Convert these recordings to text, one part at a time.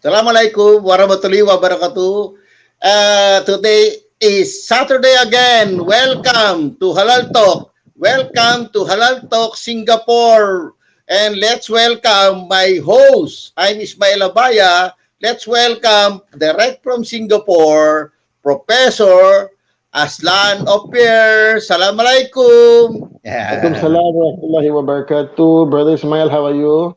Assalamualaikum warahmatullahi wabarakatuh. Today is Saturday again. Welcome to Halal Talk. Welcome to Halal Talk Singapore. And let's welcome my host. I'm Ismail Abaya. Let's welcome direct from Singapore, Professor Azlan Oppier. Assalamualaikum. Yeah. Waalaikumsalam warahmatullahi wabarakatuh. Brother Ismail, how are you?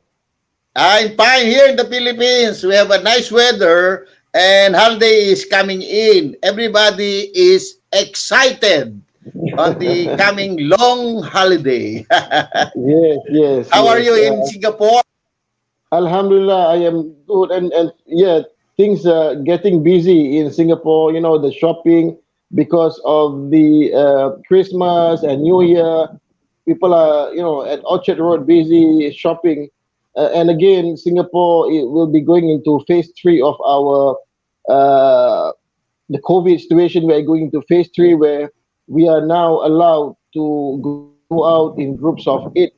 I'm fine here in the Philippines. We have a nice weather and holiday is coming in. Everybody is excited on the coming long holiday. Yes, yes, How are yes. you in Singapore? Alhamdulillah, I am good. And yeah, things are getting busy in Singapore. You know, the shopping because of the Christmas and New Year. People are, at Orchard Road busy shopping. And again, Singapore it will be going into phase three of our uh, the COVID situation. We are going into phase three where we are now allowed to go out in groups of 8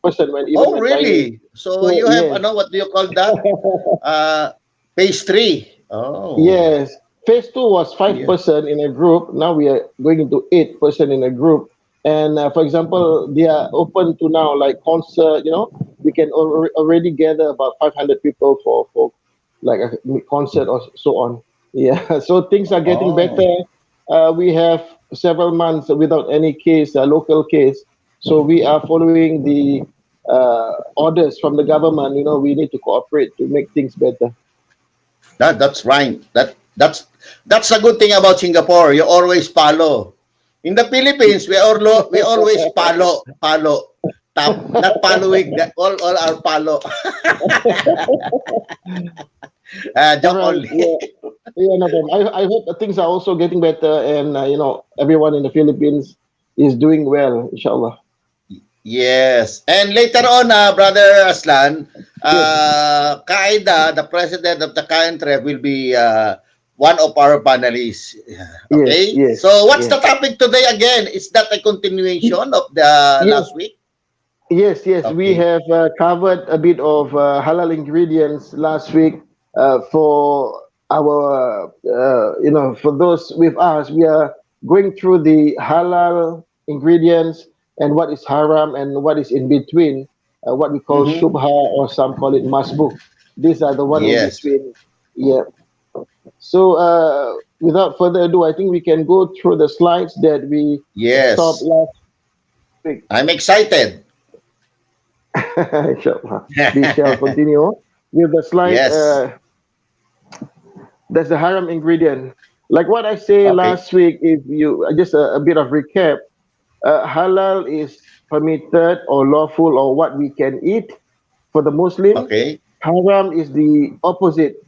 person even when Oh, dining. really? So So you have, yes, what do you call that? Phase 3. Oh, yes. Phase two was five yeah. person in a group. Now we are going into 8 person in a group. And for example, they are open to now like concert. We can already gather about 500 people for like a concert or so on. Yeah. So things are getting Oh, better. We have several months without any case, local case. So we are following the orders from the government. We need to cooperate to make things better. that's right. That's a good thing about Singapore. You always follow. In the Philippines, we always follow. Not following that all are follow. All Joke right. only. Yeah. Yeah, no problem. I hope that things are also getting better and, everyone in the Philippines is doing well, inshallah. Yes. And later on, Brother Aslan, Yes. Kaida, the president of the country, will be one of our panelists. Yes. Okay? Yes. So what's Yes. the topic today again? Is that a continuation of the Yes. last week? Yes. Yes. We Okay. have covered a bit of halal ingredients last week for our, for those with us. We are going through the halal ingredients and what is haram and what is in between, what we call Mm-hmm. shubha or some call it masbuk. These are the one in Yes. between. Yeah. So, without further ado, I think we can go through the slides that we stopped Yes. last week. I'm excited. Inshallah. We shall continue with the slide. Yes. That's the haram ingredient. Like what I say Okay. last week, if you just a bit of recap, halal is permitted or lawful or what we can eat for the Muslim. Okay. Haram is the opposite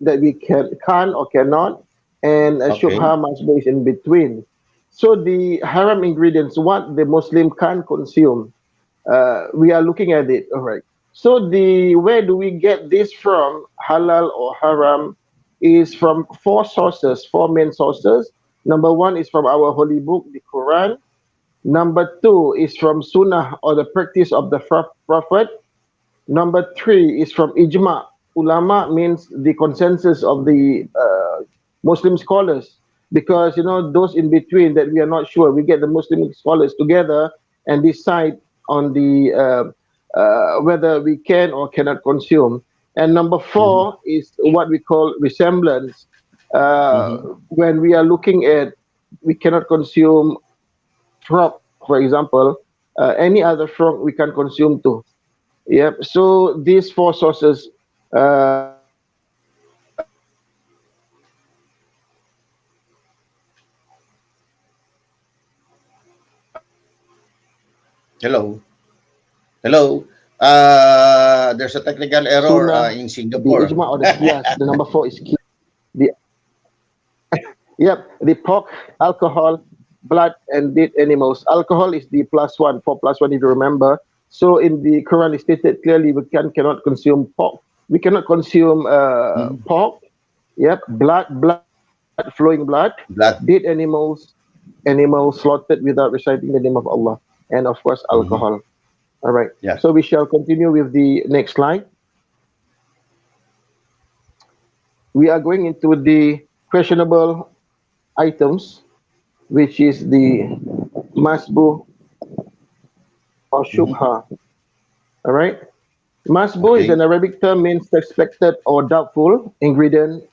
that we can or cannot, and Okay. shubha masbih is in between. So the haram ingredients, what the Muslim can consume, we are looking at it. All right. So the where do we get this from? Halal or haram is from four sources, four main sources. Number one is from our holy book, the Quran. Number two is from Sunnah or the practice of the Prophet. Number three is from ijma. Ulama means the consensus of the Muslim scholars, because those in between that we are not sure. We get the Muslim scholars together and decide on the whether we can or cannot consume. And number Mm-hmm. four is what we call resemblance. Mm-hmm. When we are looking at, we cannot consume frog, for example. Any other frog we can consume too. Yep. So these four sources Hello. Hello. There's a technical error Sunnah, in the Singapore. ijma or the qiyas. The number four is qiyas. The Yep, the pork, alcohol, blood, and dead animals. Alcohol is the plus one, four plus one, if you remember. So in the Quran, it stated clearly we cannot consume pork. We cannot consume Mhm. pork. Yep, blood, flowing blood, dead Blood. animals slaughtered without reciting the name of Allah, and of course, Mhm. alcohol. All right. Yeah. So we shall continue with the next slide. we are going into the questionable items, which is the masbu or Mhm. shubha. All right. Masbu is Okay. an Arabic term means suspected or doubtful ingredient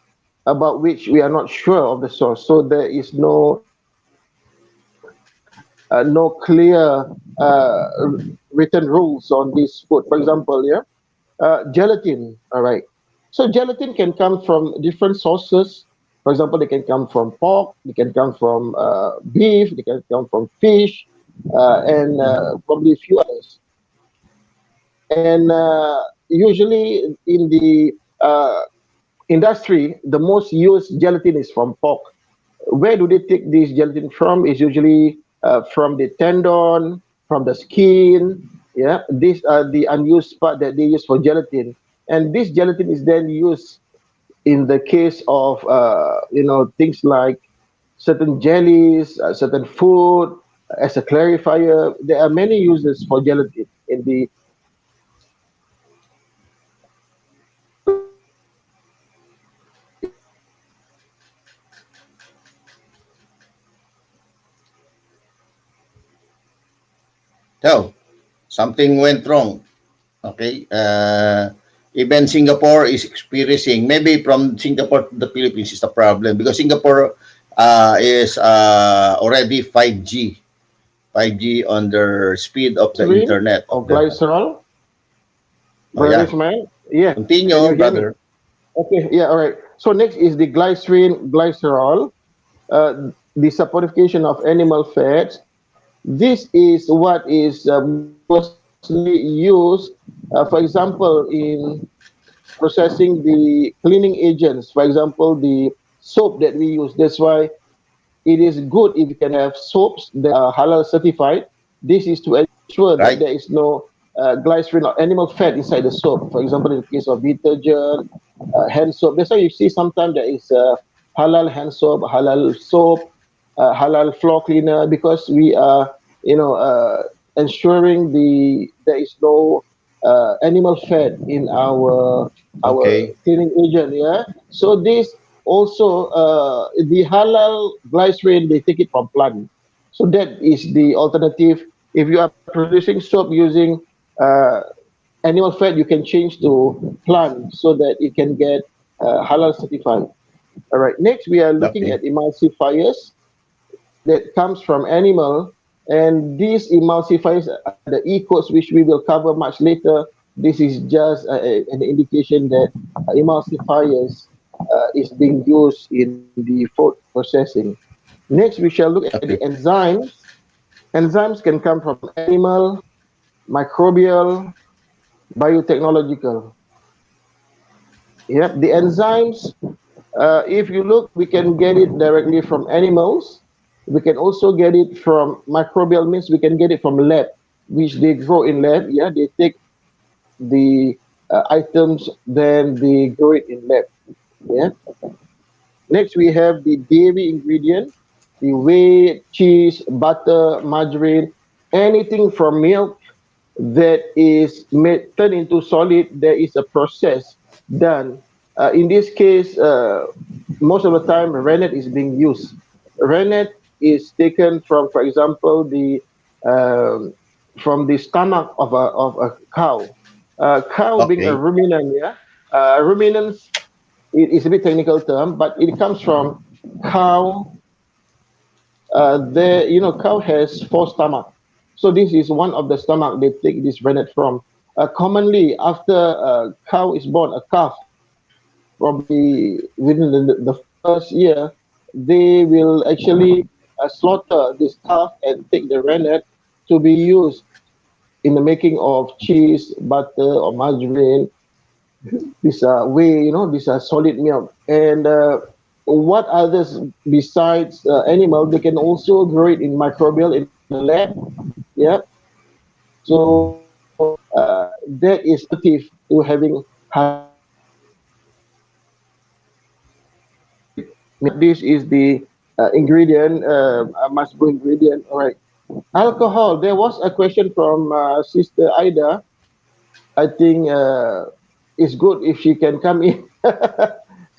about which we are not sure of the source. So there is no clear written rules on this food. For example, yeah, gelatin. All right. So gelatin can come from different sources. For example, they can come from pork, they can come from beef, they can come from fish, and Mhm. probably a few others. And usually in the industry, the most used gelatin is from pork. Where do they take this gelatin from? Is usually from the tendon, from the skin. Yeah, these are the unused part that they use for gelatin, and this gelatin is then used in the case of things like certain jellies, certain food as a clarifier. There are many uses for gelatin in the So, something went wrong. Okay. Even Singapore is experiencing, maybe from Singapore to the Philippines is the problem because Singapore is already 5G. 5G on their speed of the glycerin internet of or the. glycerol. Oh Brother yeah. Ismail, yeah, can Continue, you hear me? brother. Okay, yeah, all right. So next is the glycerin, glycerol, the saponification of animal fats. This is what is mostly used, for example, in processing the cleaning agents. For example, the soap that we use. That's why it is good if you can have soaps that are halal certified. This is to ensure that there Right? is no glycerin or animal fat inside the soap. For example, in the case of detergent, hand soap. That's why you see sometimes there is halal hand soap, halal floor cleaner, because we are, ensuring there is no animal fat in our Okay. cleaning agent. Yeah. So this also the halal glycerin they take it from plant. So that is the alternative. If you are producing soap using uh, animal fat, you can change to plant so that it can get halal certified. All right. Next, we are looking Okay. at emulsifiers that comes from animal, and these emulsifiers are the E codes which we will cover much later. This is just an indication that emulsifiers is being used in the food processing. Next, we shall look at the Okay. enzymes. Enzymes can come from animal, microbial, biotechnological. Yep, the enzymes, if you look, we can get it directly from animals. We can also get it from microbial, means we can get it from lab, which they grow in lab. Yeah, they take the items, then they grow it in lab. Yeah. Next, we have the dairy ingredient, the whey, cheese, butter, margarine, anything from milk that is made turned into solid. There is a process done. In this case, most of the time, rennet is being used. Rennet is taken from, for example, um, the stomach of a cow. Cow being a Okay. ruminant, yeah. Ruminants, it is a bit technical term, but it comes from cow. Cow has four stomach. So this is one of the stomach they take this rennet from. Commonly, after a cow is born, a calf, probably within the first year, they will actually slaughter this calf and take the rennet to be used in the making of cheese, butter, or margarine. This whey, these are solid milk. And what others besides animal, they can also grow it in microbial in the lab. Yeah. So that is alternative to having halal certified meat. This is the ingredient, must go ingredient. All right. Alcohol. There was a question from Sister Ida. I think it's good if she can come in.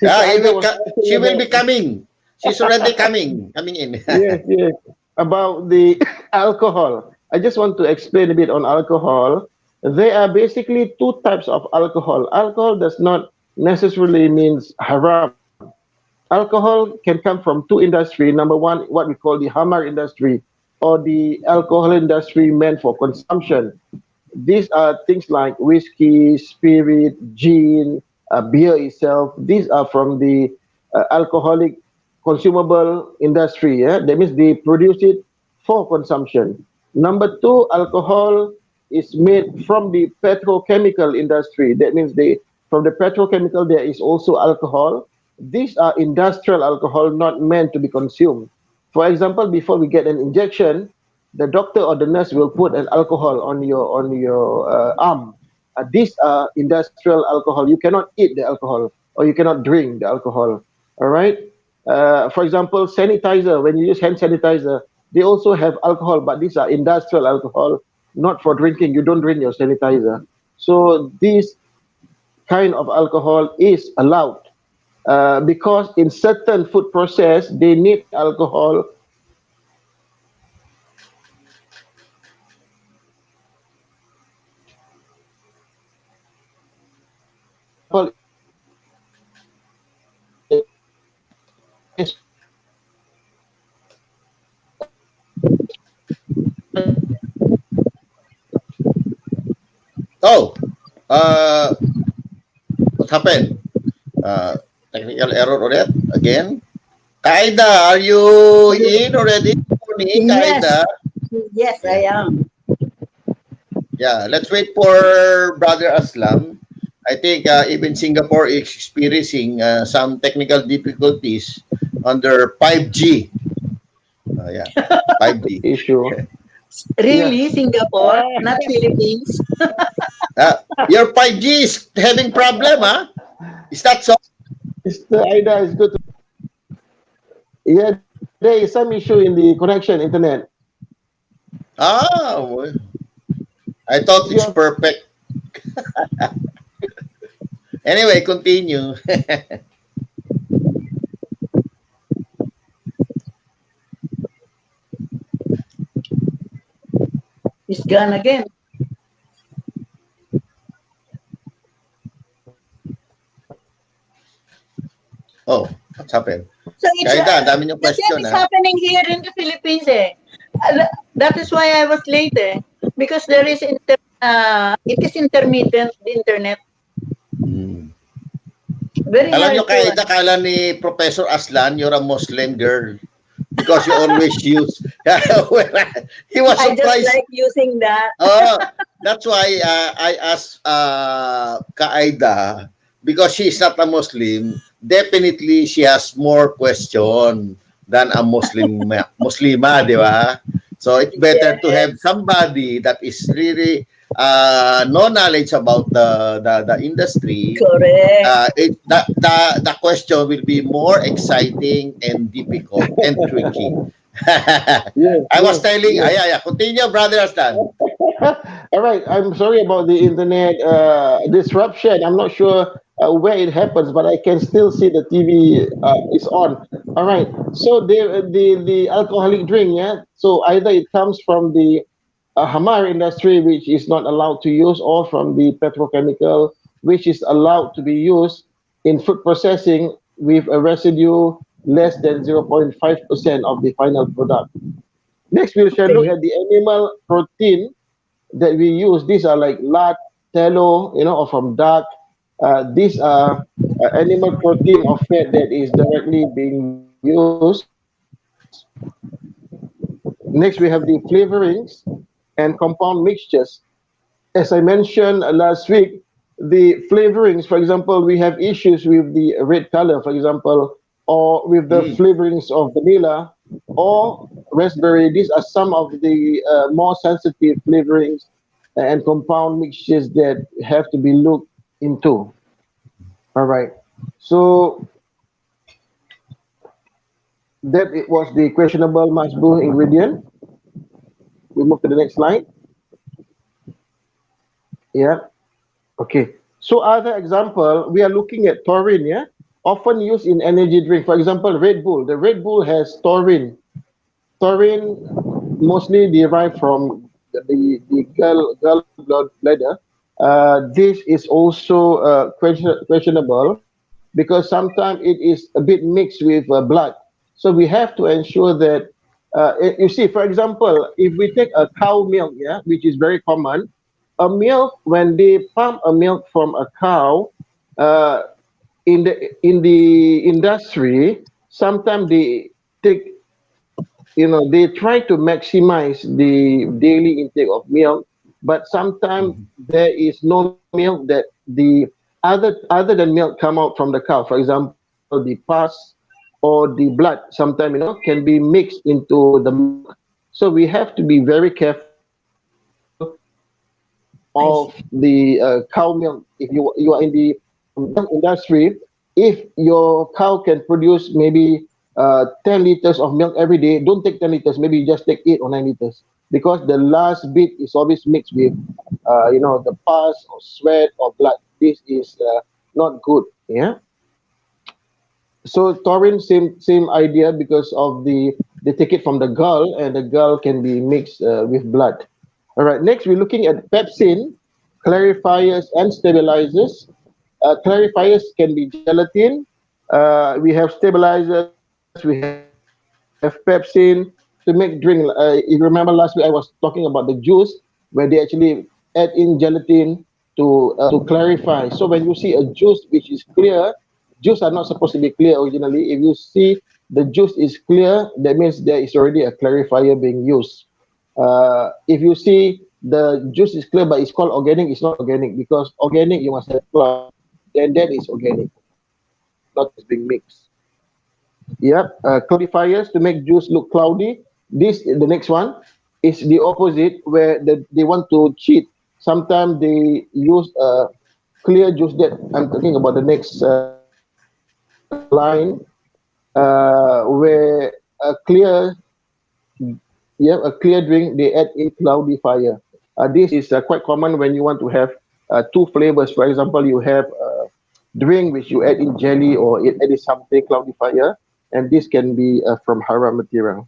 Sister He Aida will was asking she will be about, coming. She's already coming in. yes, yes, about the alcohol. I just want to explain a bit on alcohol. There are basically two types of alcohol. Alcohol does not necessarily means haram. Alcohol can come from two industry. Number one, what we call the hammer industry, or the alcohol industry meant for consumption. These are things like whiskey, spirit, gin, beer itself. These are from the alcoholic consumable industry. Yeah? That means they produce it for consumption. Number two, alcohol is made from the petrochemical industry. That means they from the petrochemical there is also alcohol. These are industrial alcohol not meant to be consumed. For example, before we get an injection, the doctor or the nurse will put an alcohol on your arm. These are industrial alcohol. You cannot eat the alcohol or you cannot drink the alcohol. All right. For example, sanitizer. When you use hand sanitizer, they also have alcohol, but these are industrial alcohol, not for drinking. You don't drink your sanitizer. So this kind of alcohol is allowed because in certain food process they need alcohol. For example, in the Oh, uh, what happened? Uh, Technical error ulit again. Kaida, are you in already? Morning, Yes, Kaida. yes, Yeah, I am. yeah. Let's wait for Brother Aslam. I think even Singapore is experiencing some technical difficulties under 5G. Yeah, 5G. issue, yeah. Really, Singapore, not Philippines. Your 5G is having problem, huh? Is that so? Mr. Aida is good. Yeah, there is some issue in the connection internet. Ah, well, I If thought you it's have, perfect. Anyway, continue. It's gone again. Oh, what's happened? So it's Kaida, ang dami niyong the same question, is ha? happening here in the Philippines. Eh. That is why I was late. Eh. Because there is it is intermittent, the internet. Hmm. Very Alam niyo, hard to. Kaida, kala ni Professor Aslan, you're a Muslim girl because you always use. He was I just surprised. like using that. Oh, that's why I asked Kaida because she is not a Muslim. Definitely, she has more question than a Muslima, di ba? So it's better to Yes, have somebody that is really no knowledge about the industry. correct. The question will be more exciting and difficult and tricky. yes, I was yes, telling, yes. yeah, continue, brother Aslan. All right, I'm sorry about the internet disruption. I'm not sure where it happens, but I can still see the TV is on. All right, so the alcoholic drink, yeah. So either it comes from the hammer industry, which is not allowed to use, or from the petrochemical, which is allowed to be used in food processing with a residue less than 0.5% of the final product. Next, we shall look Okay. at the animal protein that we use. These are like lard, tallow, or from duck. These are animal protein or fat that is directly being used. Next, we have the flavorings and compound mixtures. As I mentioned last week, the flavorings, for example, we have issues with the red color, for example, or with the Mm. flavorings of vanilla or raspberry. These are some of the more sensitive flavorings and compound mixtures that have to be looked into. All right. So that it was the questionable masbouh ingredient. We move to the next slide. Yeah. Okay. So other example, we are looking at taurine. Yeah. often used in energy drink. For example, Red Bull. The Red Bull has taurine. Taurine mostly derived from the gallbladder. This is also questionable because sometimes it is a bit mixed with blood. So we have to ensure that you see, for example, if we take a cow milk, yeah, which is very common, a milk when they pump a milk from a cow, uh, in the industry, sometimes they take they try to maximize the daily intake of milk, but sometimes Mhm. there is no milk that the other than milk come out from the cow. For example, the pus or the blood sometimes can be mixed into the milk. So we have to be very careful of the I see. cow milk. If you are in the milk industry, if your cow can produce maybe 10 liters of milk every day, don't take 10 liters, maybe you just take 8 or 9 liters, because the last bit is always mixed with the pus or sweat or blood. This is not good. Yeah. So taurine, same idea, because of they take it from the gall, and the gall can be mixed with blood. All right. Next, we're looking at pepsin, clarifiers, and stabilizers. Clarifiers can be gelatin. We have stabilizers. We have pepsin to make drink. If you remember last week, I was talking about the juice, where they actually add in gelatin to clarify. So when you see a juice which is clear, juice are not supposed to be clear originally. If you see the juice is clear, that means there is already a clarifier being used. If you see the juice is clear but it's called organic, it's not organic, because organic you must have cloud, then that is organic, not just being mixed. Yep, clarifiers to make juice look cloudy. This the next one is the opposite, where they want to cheat. Sometimes they use a clear juice. That I'm talking about the next line, where a clear a clear drink, they add in cloudy fire. This is quite common when you want to have two flavors. For example, you have a drink which you add in jelly, or it add in something cloudy fire, and this can be from haram material.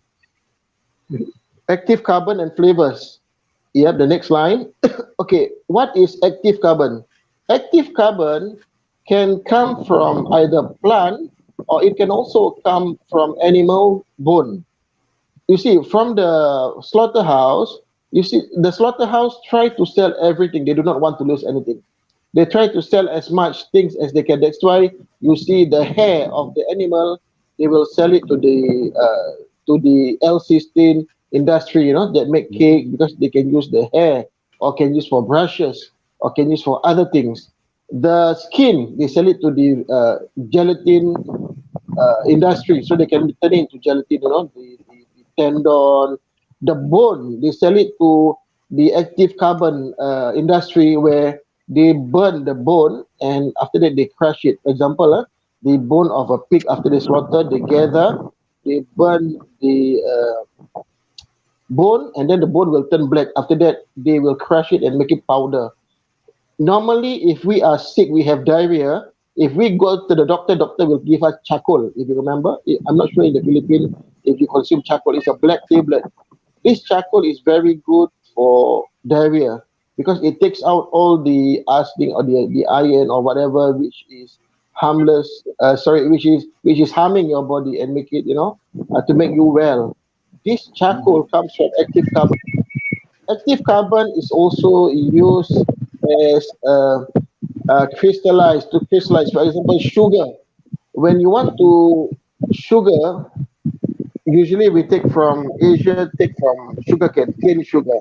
Active carbon and flavors. Yeah, the next line. Okay, what is active carbon? Active carbon can come from either plant, or it can also come from animal bone. You see, from the slaughterhouse, you see the slaughterhouse try to sell everything. They do not want to lose anything. They try to sell as much things as they can. That's why you see the hair of the animal, they will sell it to the L16 industry, that make cake, because they can use the hair, or can use for brushes, or can use for other things. The skin, they sell it to the gelatin industry, so they can turn it into gelatin. The tendon, the bone, they sell it to the active carbon industry, where they burn the bone, and after that they crush it. Example, the bone of a pig, after they slaughter, they gather, they burn the bone, and then the bone will turn black. After that, they will crush it and make it powder. Normally, if we are sick, we have diarrhea, if we go to the doctor, doctor will give us charcoal. If you remember, I'm not sure in the Philippines if you consume charcoal. It's a black tablet. This charcoal is very good for diarrhea, because it takes out all the arsenic, or the iron, or whatever which is harmless. Sorry, which is harming your body, and make it to make you well. This charcoal Mhm. comes from active carbon. Active carbon is also used as crystallize. For example, sugar. When you want to sugar, usually we take from Asia, take from sugar cane sugar.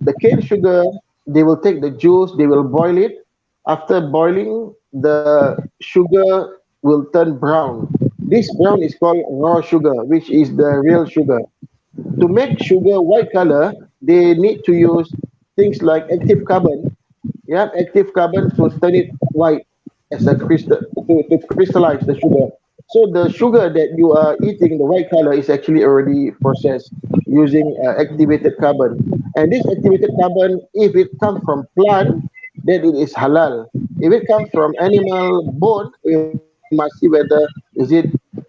The cane sugar, they will take the juice, they will boil it. After boiling, the sugar will turn brown. This brown is called raw sugar, which is the real sugar. To make sugar white color, they need to use things like active carbon. Yeah, active carbon to turn it white as a crystal, to crystallize the sugar. So the sugar that you are eating, the white color, is actually already processed using activated carbon. And this activated carbon, if it comes from plant, then it is halal. If it comes from animal bone, we must must see whether is it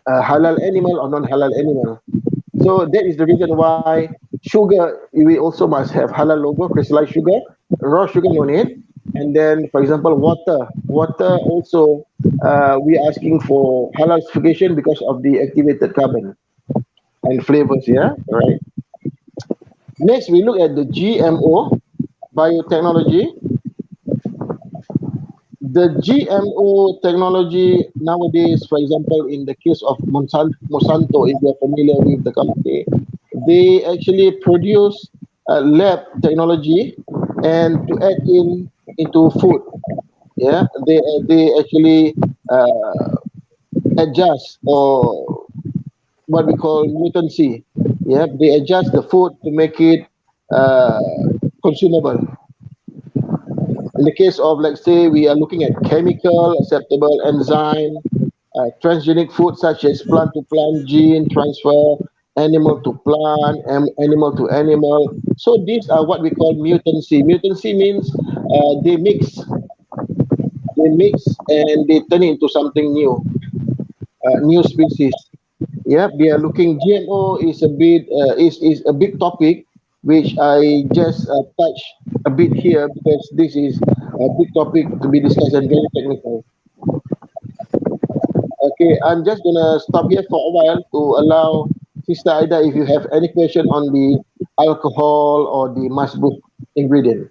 a halal animal or non-halal animal. So that is the reason why sugar, we also must have halal logo, crystallized sugar, raw sugar no need. And then, for example, water also, we are asking for halal certification because of the activated carbon and flavors. Yeah, all right. Next, we look at the GMO biotechnology. The GMO technology nowadays, for example, in the case of Monsanto, if you're familiar with the company, they actually produce lab technology and to add in into food. Yeah, they actually adjust, or what we call mutancy. Yeah, they adjust the food to make it uh, consumable. In the case of, let's say, we are looking at chemical acceptable enzyme, transgenic food such as plant to plant gene transfer, animal to plant, animal to animal. So these are what we call mutancy. Mutancy means they mix and they turn it into something new, new species. Yep, they are looking. GMO is is a big topic, which I just touch a bit here because this is a big topic to be discussed and very technical. Okay, I'm just gonna stop here for a while to allow Sister Ida if you have any question on the alcohol or the masbuk ingredient,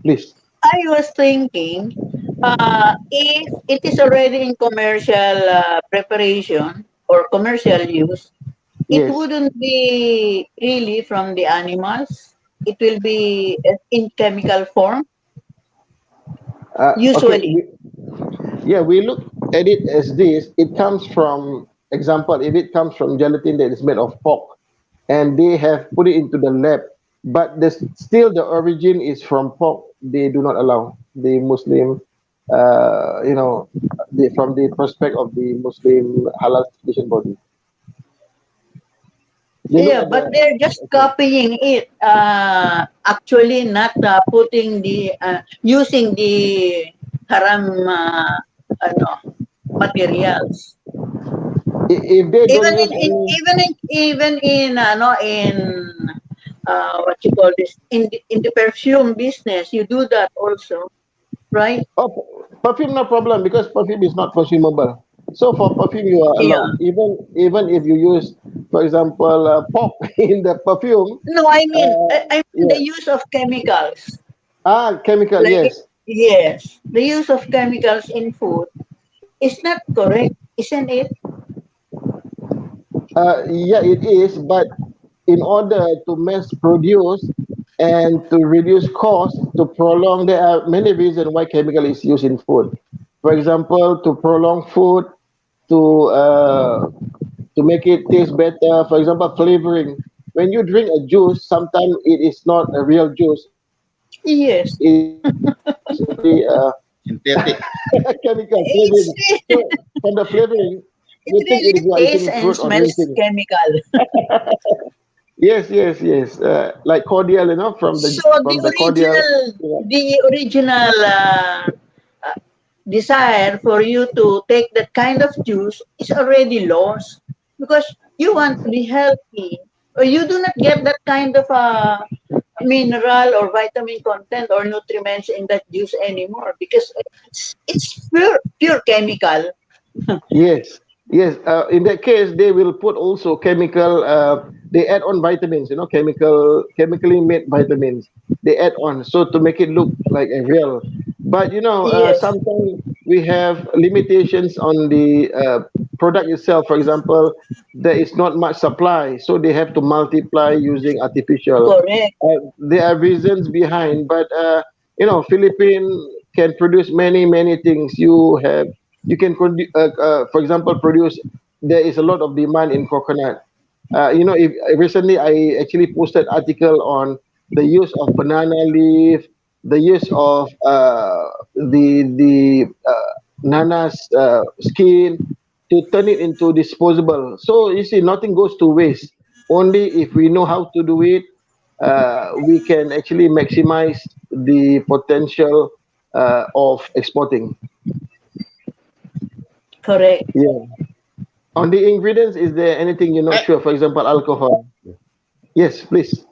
please. I was thinking, if it is already in commercial preparation or commercial use, it Yes. wouldn't be really from the animals. It will be in chemical form, Okay. usually. Yeah, we look at it as this. It comes from, example, if it comes from gelatin that is made of pork, and they have put it into the lab, but still the origin is from pork. They do not allow the Muslim, from the perspective of the Muslim halal certification body. They look Yeah, at the, but they're just okay. copying it. Actually, not putting the using the haram ano, materials. If they don't Even use any, in what you call this, in the perfume business, you do that also, right? oh, perfume, no problem, because perfume is not consumable. So for perfume, you are Yeah. allowed, even if you use, for example, pork in the perfume. No, I mean the Yeah. use of chemicals. Chemical, Like, yes. yes, the use of chemicals in food is not correct, isn't it? Yeah, it is. But in order to mass produce and to reduce cost, to prolong, there are many reasons why chemical is used in food. For example, to prolong food, to uh, to make it taste better. For example, flavoring. When you drink a juice, sometimes it is not a real juice. It is actually Yes. Synthetic. chemical flavoring. It's So from the flavoring, it you think it is really you are tastes eating and fruit or smells drinking. chemical. Yes, yes, yes. Like cordial, So from the cordial. Yeah. the original uh, desire for you to take that kind of juice is already lost because you want to be healthy, or you do not get that kind of mineral or vitamin content or nutriments in that juice anymore because it's pure chemical. Yes, yes. In that case, they will put also chemical. They add on vitamins, chemically made vitamins. They add on so to make it look like a real. But Yes, sometimes we have limitations on the product itself. For example, there is not much supply, so they have to multiply using artificial. correct. There are reasons behind, but Philippines can produce many many things. You can for example, produce. There is a lot of demand in coconut. If recently I actually posted article on the use of banana leaf, the use of the nana's skin to turn it into disposable. So you see, nothing goes to waste. Only if we know how to do it, we can actually maximize the potential of exporting. Correct. Yeah. On the ingredients, is there anything you're not I, sure? For example, alcohol. Yes, please.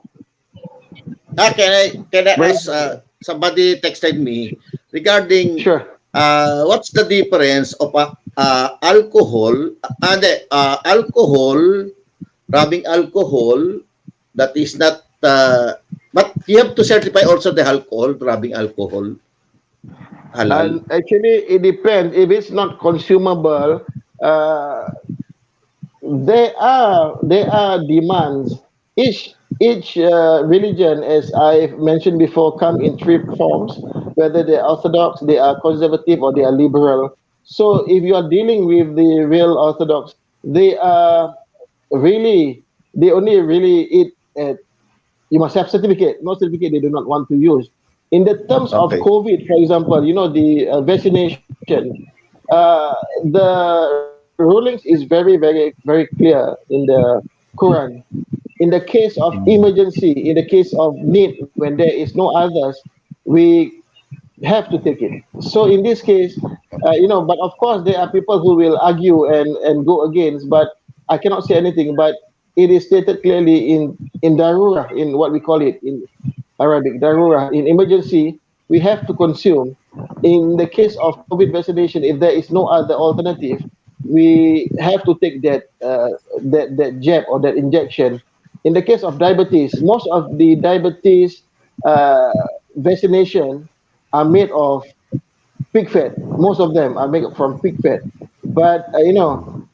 can I Very ask, simple. somebody texted me regarding, Sure. what's the difference of alcohol, alcohol, rubbing alcohol that is not, but you have to certify also the alcohol, rubbing alcohol, halal. And actually, it depends. If it's not consumable, uh, there are demands. Each religion, as I've mentioned before, come in three forms. Whether they're orthodox, they are conservative, or they are liberal. So if you are dealing with the real orthodox, they are really they only really eat at, you must have certificate. No certificate they do not want to use. In the terms of Okay. COVID, for example, the vaccination, the rulings is very clear in the Quran. In the case of emergency, in the case of need, when there is no others, we have to take it. So in this case, but of course there are people who will argue and go against, but I cannot say anything. But it is stated clearly in darura, in what we call it in Arabic, darura, in emergency, we have to consume. In the case of COVID vaccination, if there is no other alternative, we have to take that jab or that injection. In the case of diabetes, most of the diabetes uh, vaccination are made of pig fat. Most of them are made from pig fat. But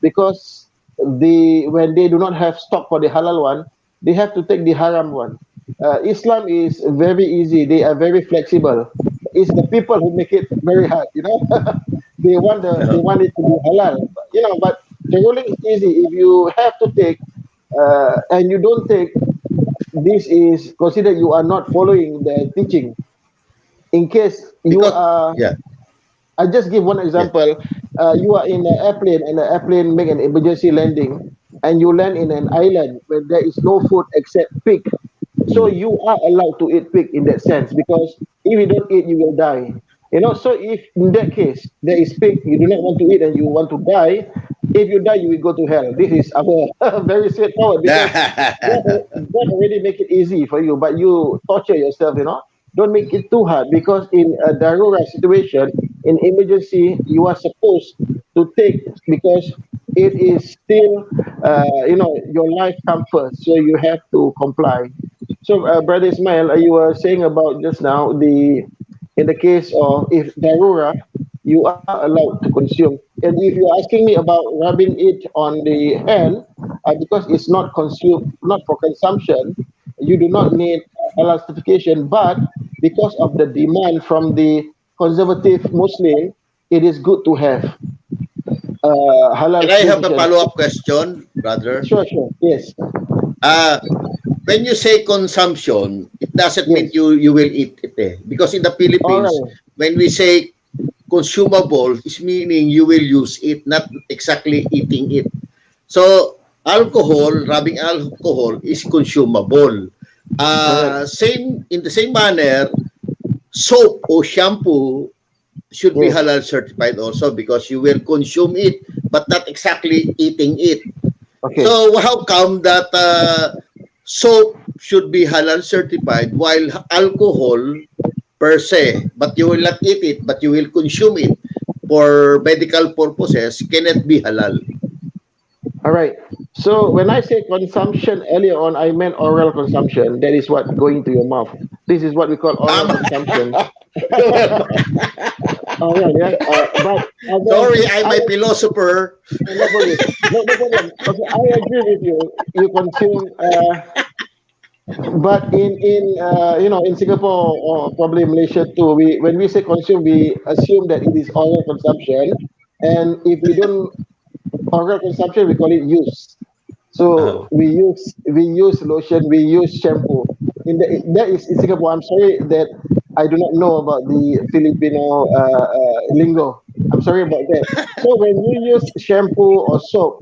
because when they do not have stock for the halal one, they have to take the haram one. Islam is very easy. They are very flexible. It's the people who make it very hard. They want it to be halal. But the ruling is easy. If you have to take and you don't take, this is considered you are not following the teaching. In case you Because, are yeah, I just give one yeah. example. You are in an airplane and the airplane make an emergency landing, and you land in an island where there is no food except pig. So Mm. you are allowed to eat pig in that sense, because if you don't eat, you will die. So if in that case there is pig, you do not want to eat and you want to die, if you die, you will go to hell. This is our very straightforward, because God already make it easy for you, but you torture yourself. Don't make it too hard, because in a darura situation, in emergency, you are supposed to take, because it is still, your life comes first, so you have to comply. So, Brother Ismail, you were saying about just now, in the case of if darura, you are allowed to consume. And if you're asking me about rubbing it on the hand, because it's not consumed, not for consumption, you do not need halal certification. But because of the demand from the conservative Muslim, it is good to have halal Can I have a certification. follow-up question, brother? Sure, sure. Yes, Uh, when you say consumption, it doesn't mean yes. you will eat it, eh. Because in the All Philippines, right. when we say consumable, is meaning you will use it, not exactly eating it. So alcohol, rubbing alcohol is consumable. Correct. Same in the same manner, soap or shampoo should be Yes. halal certified also, because you will consume it, but not exactly eating it. Okay. So how come that soap should be halal certified while alcohol per se, but you will not eat it, but you will consume it for medical purposes, cannot be halal? All right. So when I say consumption earlier on, I meant oral consumption. That is what going to your mouth. This is what we call oral Tama. consumption. All right. Yeah. But again, Sorry, I'm I a philosopher. no problem. No problem. Okay, I agree with you. You consume, but in Singapore or probably Malaysia too, we when we say consume, we assume that it is oral consumption, and if we don't oral consumption, we call it use. So Uh, we use lotion, we use shampoo. That is in Singapore. I'm sorry that I do not know about the Filipino lingo. I'm sorry about that. So when you use shampoo or soap,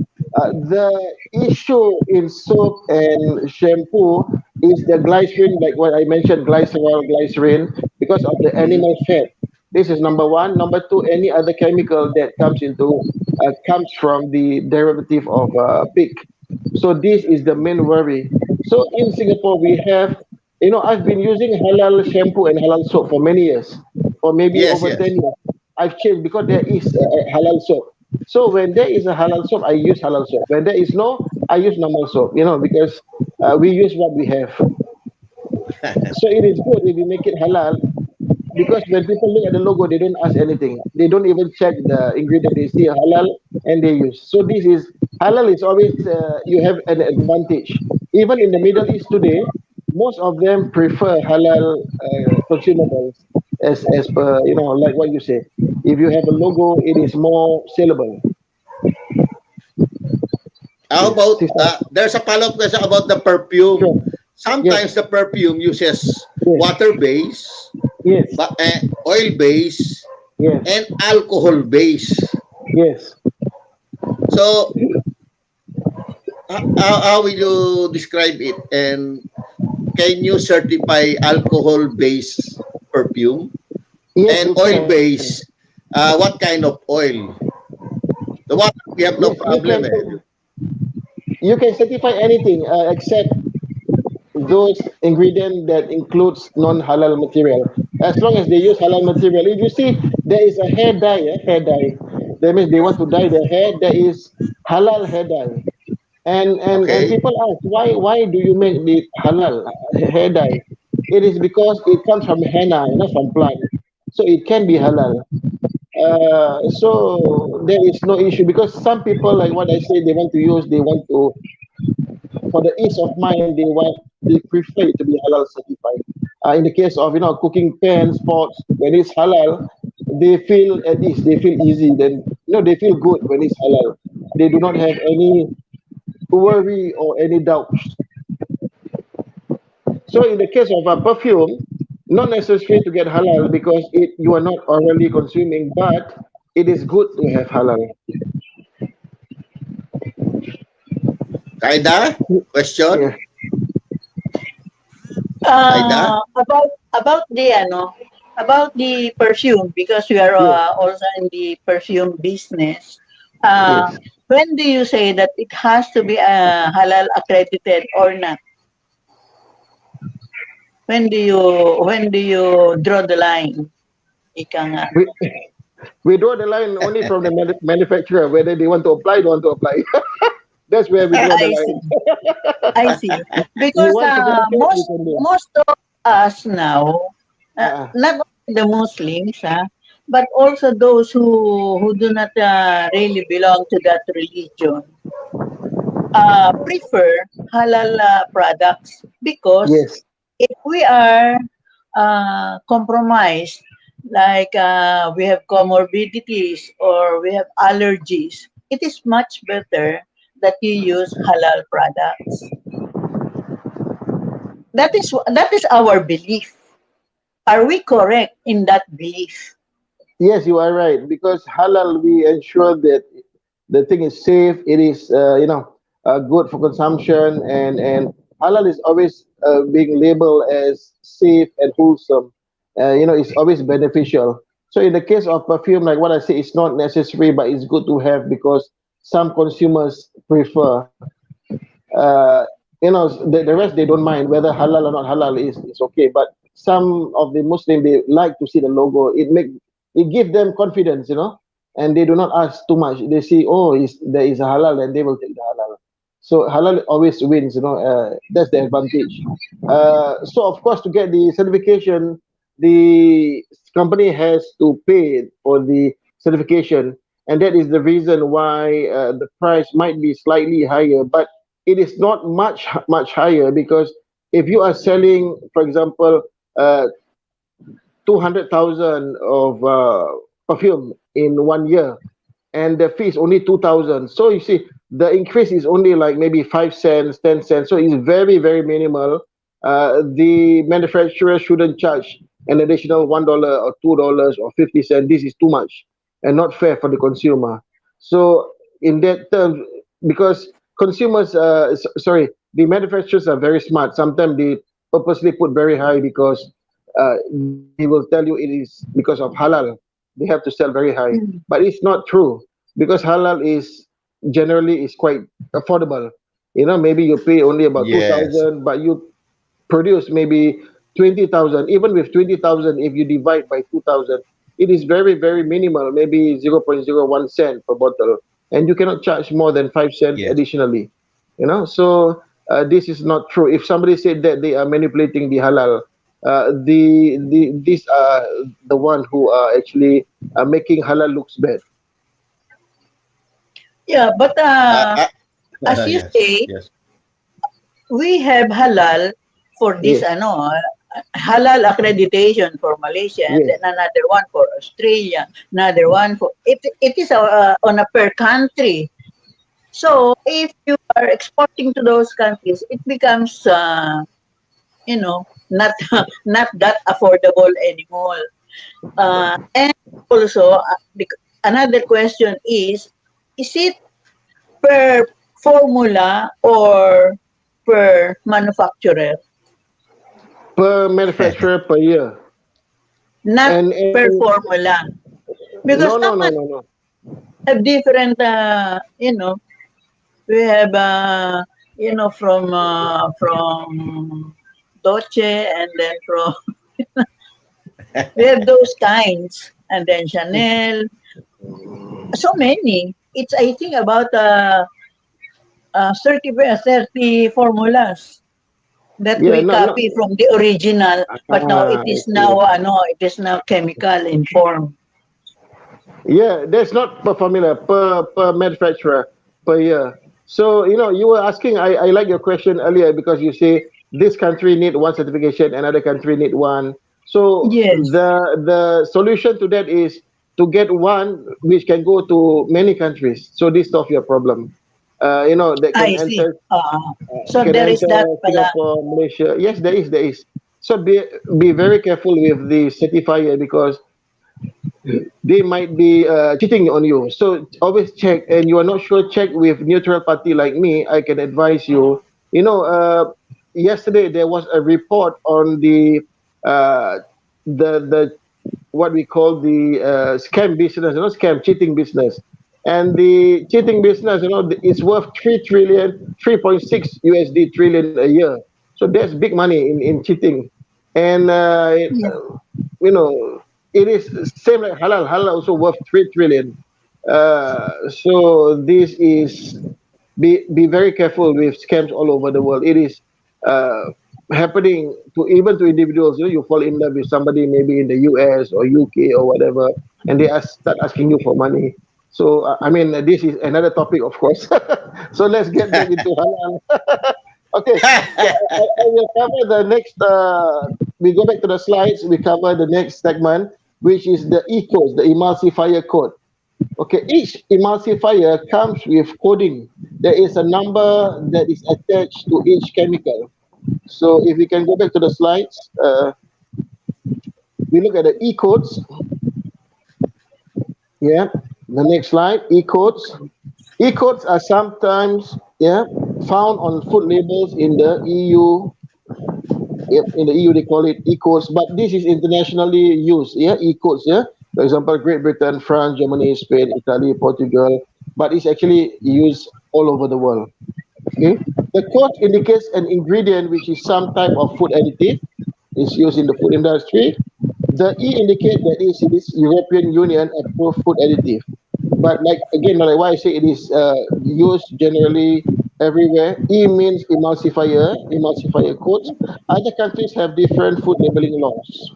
the issue in soap and shampoo is the glycerin, like what I mentioned, glycerol, glycerin, because of the mm, animal fat. This is number one. Number two, any other chemical that comes from the derivative of pig. So this is the main worry. So in Singapore, we have, I've been using halal shampoo and halal soap for many years, for maybe Yes, over yes. 10 years. I've changed because there is a halal soap. So when there is a halal soap, I use halal soap. When there is no, I use normal soap, because we use what we have. So it is good if we make it halal, because when people look at the logo, they don't ask anything. They don't even check the ingredient. They see halal and they use. So this is halal is always you have an advantage. Even in the Middle East today, most of them prefer halal consumables as per like what you say. If you have a logo, it is more saleable. How Yes, about, sister. there's a follow-up question about the perfume. Sure. Sometimes Yes. the perfume uses Yes. water base, Yes. oil base, Yes. and alcohol base. Yes. So, how will you describe it? And can you certify alcohol-based perfume Yes, and you can. oil-based? What kind of oil? The water we have no Yes, problem. Eh. you can certify anything except those ingredients that includes non-halal material. As long as they use halal material. If you see there is a hair dye. That means they want to dye their hair. There is halal hair dye. And Okay. people ask why do you make the halal hair dye? It is because it comes from henna, from plant. So it can be halal. So there is no issue because some people, like what I say, they want to, for the ease of mind, they prefer it to be halal certified. In the case of cooking pans, pots, when it's halal, they feel at ease, they feel easy. Then they feel good when it's halal. They do not have any worry or any doubts. So in the case of a perfume, not necessary to get halal because you are not orally consuming, but it is good to have halal. Aida, question? Yeah. Aida? About the about the perfume, because we are Yes. also in the perfume business. Uh, Yes. when do you say that it has to be halal accredited or not? When do you draw the line? Ika nga. We we draw the line only from the manufacturer whether they want to apply, don't want to apply. That's where we draw the I see. line. I see. You Because want certificate, you most can do. most of us now, Uh, not only the Muslims, but also those who do not really belong to that religion, prefer halal products, because yes. if we are compromised, like we have comorbidities or we have allergies, it is much better that you use halal products. That is our belief. Are we correct in that belief? Yes, you are right. Because halal, we ensure that the thing is safe. It is, good for consumption, and halal is always being labeled as safe and wholesome. It's always beneficial. So in the case of perfume, like what I say, it's not necessary, but it's good to have because some consumers prefer. The rest they don't mind whether halal or not halal is okay. But some of the Muslim they like to see the logo. It give them confidence, and they do not ask too much. They see, oh, there is a halal, and they will take the halal. So halal always wins, that's the advantage. So of course, to get the certification, the company has to pay for the certification, and that is the reason why the price might be slightly higher. But it is not much higher because if you are selling, for example, 200,000 of perfume in 1 year, and the fee is only 2,000. So you see, the increase is only like maybe 5 cents, 10 cents. So it's very, very minimal. The manufacturer shouldn't charge an additional $1 or $2 or 50 cents. This is too much and not fair for the consumer. So in that term, because consumers, sorry, the manufacturers are very smart. Sometimes they purposely put very high because he will tell you it is because of halal. They have to sell very high, Mm. but it's not true because halal is generally is quite affordable. Maybe you pay only about two Yes. thousand, but you produce maybe 20,000. Even with 20,000, if you divide by 2,000, it is very, very minimal, maybe 0.01 cent per bottle. And you cannot charge more than 5 cents Yes. additionally. So this is not true. If somebody said that they are manipulating the halal, these are the one who are actually making halal looks bad. Yeah, but Uh, uh, as you yes. say, Yes. we have halal for this Yes, halal accreditation for Malaysia, and yes. then another one for Australia, another one for it is on a per country. So if you are exporting to those countries, it becomes not not that affordable anymore. And also another question is it per formula or per manufacturer? Per manufacturer per year. Not per And formula, because no, no, no, someone no, no. have different we have from Dolce, and then from we have those kinds, and then Chanel, so many. It's, I think, about 30 formulas that Yeah, we no, no. copy from the original, but now Ah, it I is now see. chemical in form. Yeah, that's not per formula, per manufacturer per year. So, you were asking, I like your question earlier because you say this country need one certification, another country need one. So Yes, the solution to that is to get one which can go to many countries. So this solve your problem. That I see. So can there is enter that pala. Singapore, Malaysia. Yes, there is. So be very careful with the certifier because they might be cheating on you. So always check, and you are not sure, check with neutral party like me. I can advise you. Yesterday there was a report on uh, the what we call the scam business, scam cheating business, and the cheating business, it's worth 3 trillion, 3.6 USD trillion a year. So that's big money in cheating, and Yeah. you know it is same like halal. Halal also worth 3 trillion. So this is be very careful with scams all over the world. It is uh, happening to even to individuals. You fall in love with somebody maybe in the US or UK or whatever, and they start asking you for money. So I mean, this is another topic, of course. So let's get back into halal. Okay, I will cover the next. We go back to the slides. We cover the next segment, which is the E codes, the emulsifier code. Okay, each emulsifier comes with coding. There is a number that is attached to each chemical. So if we can go back to the slides, we look at the E codes. Yeah, the next slide, E codes. E codes are sometimes, found on food labels in the EU. Yep, in the EU they call it e-codes, but this is internationally used. Yeah, e-codes. Yeah, for example, Great Britain, France, Germany, Spain, Italy, Portugal, but it's actually used all over the world. Okay, the code indicates an ingredient which is some type of food additive. It's used in the food industry. The E indicate that it is European Union approved food additive. But like again, like why I say it is used generally everywhere. E means emulsifier codes. Other countries have different food labeling laws.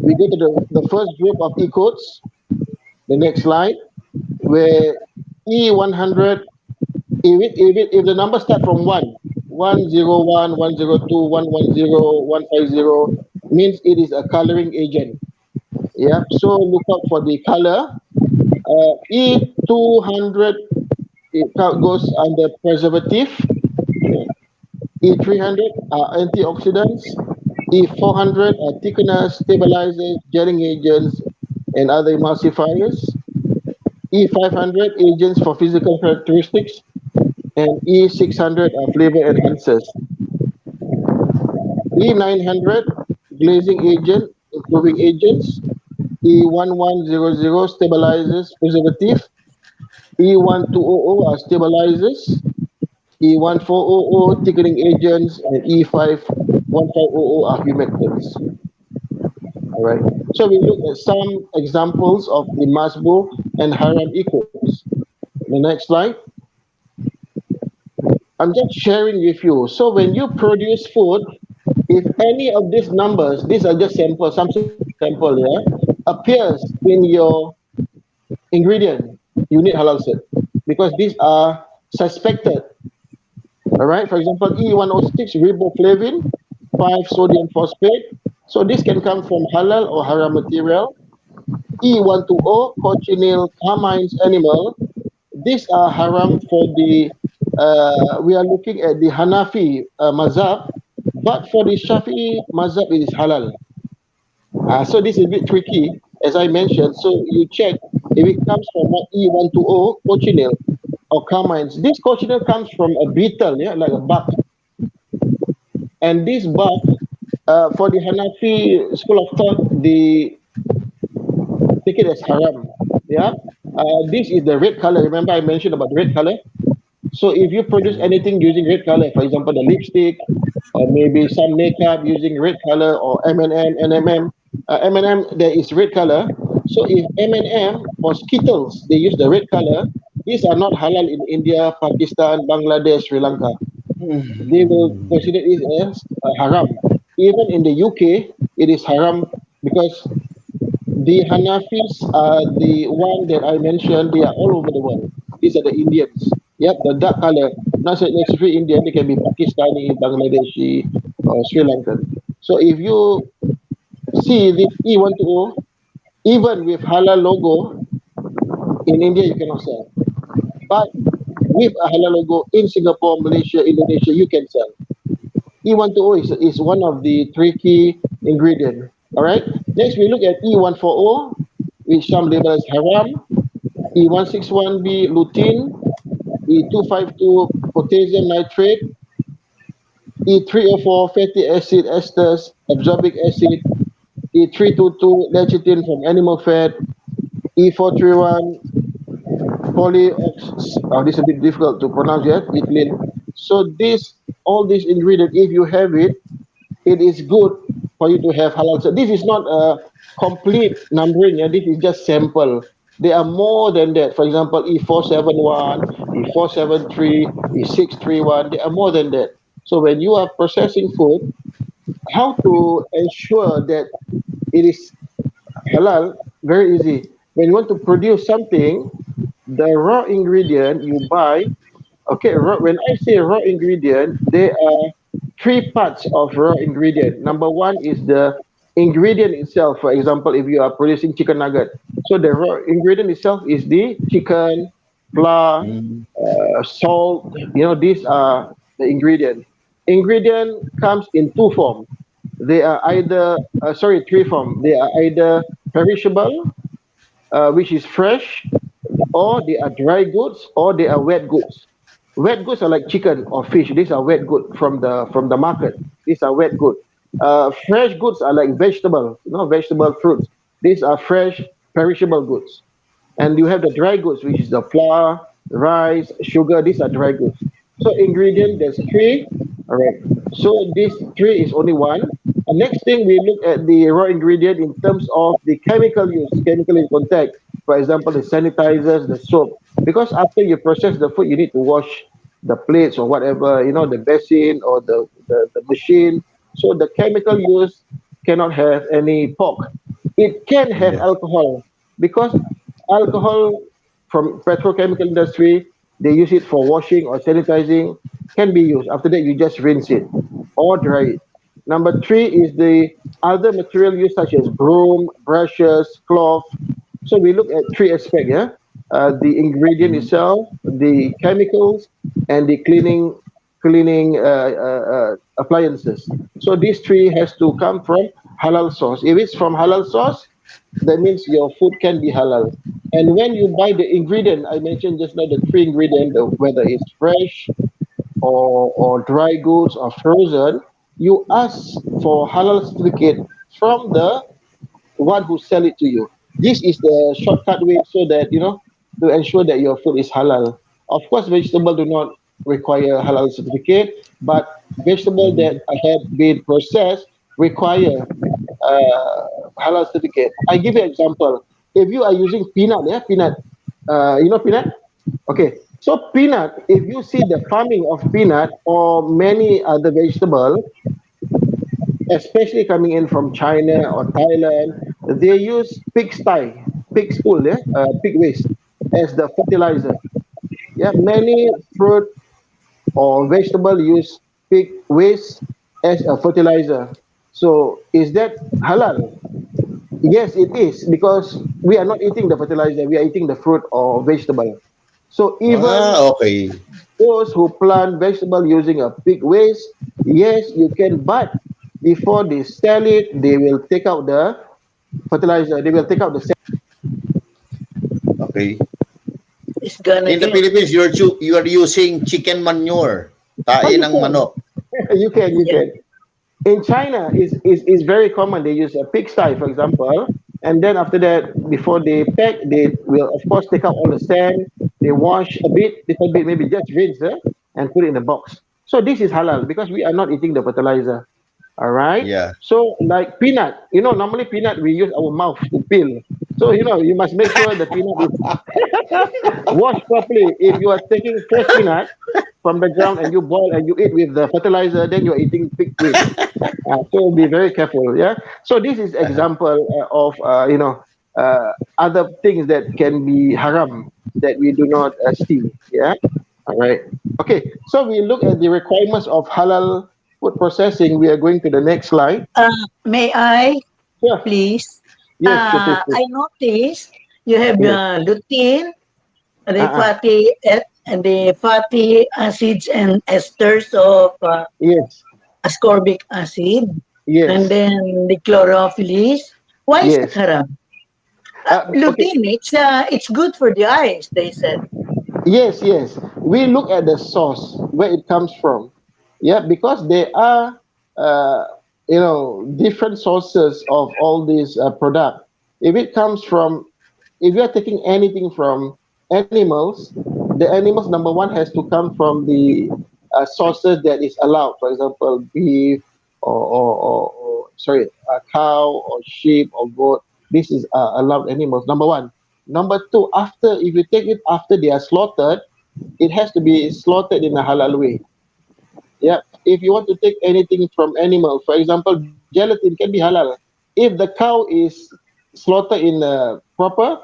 We go to the first group of E codes, the next slide, where E100, if the number start from 101, 102, 110, 150, means it is a coloring agent. Yeah, so look out for the color. E200, goes under preservative. E300 are antioxidants. E400 are thickeners, stabilizers, gelling agents, and other emulsifiers. E500 agents for physical characteristics, and E600 are flavor enhancers. E900 glazing agent, improving agents. E1100 stabilizers, preservative. E1200 are stabilizers. E1400 thickening agents, and E51500 are humectants. All right. So we look at some examples of the masbou and haram equals. The next slide. I'm just sharing with you. So when you produce food, if any of these numbers, these are just samples, some sample, yeah, appears in your ingredient, you need halal cert because these are suspected. All right. For example, E106 riboflavin, 5 sodium phosphate. So this can come from halal or haram material. E120 cochineal carmines animal. These are haram for the, we are looking at the Hanafi mazhab, but for the Shafi'i mazhab, it is halal. So this is a bit tricky, as I mentioned. So you check if it comes from what E120 cochineal or carmines. This cochineal comes from a beetle, yeah, like a bug. And this bug, for the Hanafi school of thought, they take it as haram. Yeah. This is the red color. Remember I mentioned about the red color? So if you produce anything using red color, for example, the lipstick, or maybe some makeup using red color, or M&M, NMM, M&M, there is red color. So if M&M or Skittles, they use the red color, these are not halal in India, Pakistan, Bangladesh, Sri Lanka. They will consider it as haram. Even in the UK, it is haram because the Hanafis are the one that I mentioned. They are all over the world. These are the Indians. Yep, the dark color. Not necessarily Indian. They can be Pakistani, Bangladeshi, or Sri Lankan. So if you see this E120, even with halal logo in India, you cannot sell. But with a halal logo in Singapore, Malaysia, Indonesia, you can sell. E120 is one of the three key ingredient. All right. Next, we look at E140, which some label as haram. E161B lutein, E252 potassium nitrate, E304 fatty acid esters, absorbic acid, E322 lecithin from animal fat, E431 polyox. Oh, this is a bit difficult to pronounce yet. Ethylene. So this, all these ingredients, if you have it, it is good for you to have halal. So this is not a complete numbering. Yeah? This is just sample. There are more than that. For example, E471, E473, E631. There are more than that. So when you are processing food, how to ensure that it is halal? Very easy. When you want to produce something, the raw ingredient you buy. Okay, when I say raw ingredient, there are three parts of raw ingredient. Number one is the ingredient itself. For example, if you are producing chicken nugget, so the raw ingredient itself is the chicken, flour, salt. You know, these are the ingredient. Ingredient comes in two form. They are either, sorry, three form. They are either perishable, which is fresh, or they are dry goods, or they are wet goods. Wet goods are like chicken or fish. These are wet good from the market. These are wet good. Fresh goods are like vegetable, vegetable fruits. These are fresh, perishable goods. And you have the dry goods, which is the flour, rice, sugar. These are dry goods. So ingredient, there's three. All right. So this three is only one. And next thing we look at the raw ingredient in terms of the chemical use, chemical in contact. For example, the sanitizers, the soap. Because after you process the food, you need to wash the plates or whatever, the basin or the machine. So the chemical use cannot have any pork. It can have Yes. alcohol because alcohol from petrochemical industry, they use it for washing or sanitizing, can be used. After that, you just rinse it or dry it. Number three is the other material used such as broom, brushes, cloth. So we look at three aspects, yeah? The ingredient itself, the chemicals, and the cleaning appliances. So these three has to come from halal source. If it's from halal source, that means your food can be halal. And when you buy the ingredient, I mentioned just now the three ingredient, whether it's fresh or dry goods or frozen, you ask for halal certificate from the one who sell it to you. This is the shortcut way so that to ensure that your food is halal. Of course, vegetable do not require halal certificate, but vegetable that have been processed require halal certificate. I give you example. If you are using peanut, peanut, peanut. Okay, so peanut. If you see the farming of peanut or many other vegetable, especially coming in from China or Thailand, they use pig sty, pig stool, pig waste as the fertilizer. Yeah, many fruit or vegetable use pig waste as a fertilizer. So is that halal? Yes, it is because we are not eating the fertilizer; we are eating the fruit or vegetable. So even Okay. those who plant vegetable using a pig waste, yes, you can, but before they sell it, they will take out the fertilizer, they will take out the Okay. It's gonna In the get. Philippines, you are using chicken manure, oh, tae you ng can. manok. You Yeah. can. In China, is very common. They use a pigsty, for example, and then after that, before they pack, they will of course take out all the sand. They wash a bit, little bit, maybe just rinse, and put it in a box. So this is halal because we are not eating the fertilizer. All right. Yeah. So like peanut, normally peanut we use our mouth to peel. So you must make sure the peanut is washed properly. If you are taking fresh peanut from the ground and you boil and you eat with the fertilizer, then you are eating pig waste. So be very careful. Yeah. So this is example of other things that can be haram that we do not steal. Yeah. All right. Okay. So we look at the requirements of halal food processing. We are going to the next slide. May I, Yeah. please? Yes. Sure. Please. Please. I noticed you have Yes. lutein, Uh-uh. the fatty acids and esters of Yes. ascorbic acid, and Yes. then the chlorophyll. Why is that Yes. haram? Okay. Lutein, it's good for the eyes, they said. Yes, yes. We look at the source where it comes from. Yeah, because there are, uh, different sources of all these product. If it comes from, if you are taking anything from animals, the animals number one has to come from the sources that is allowed. For example, beef or sorry, a cow or sheep or goat. This is allowed animals. Number one. Number two, after if you take it after they are slaughtered, it has to be slaughtered in a halal way. Yeah. If you want to take anything from animal, for example, gelatin can be halal. If the cow is slaughtered in a proper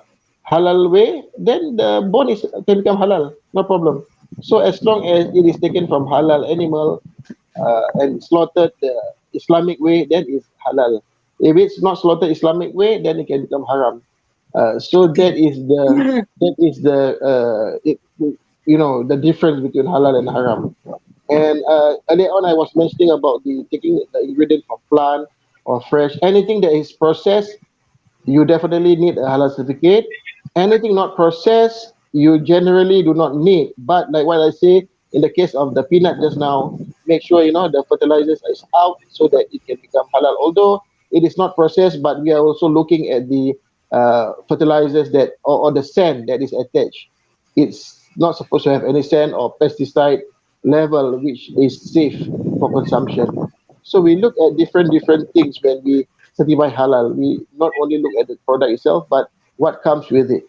halal way, then the bone can become halal, no problem. So as long as it is taken from halal animal and slaughtered the Islamic way, then it's halal. If it's not slaughtered Islamic way, then it can become haram. So Okay. that is the difference between halal and haram. And earlier on, I was mentioning about the taking the ingredient from plant or fresh, anything that is processed, you definitely need a halal certificate. Anything not processed, you generally do not need. But like what I say, in the case of the peanut just now, make sure the fertilizers is out so that it can become halal. Although it is not processed, but we are also looking at the fertilizers that or the sand that is attached. It's not supposed to have any sand or pesticide level which is safe for consumption. So we look at different things when we certify halal. We not only look at the product itself, but what comes with it.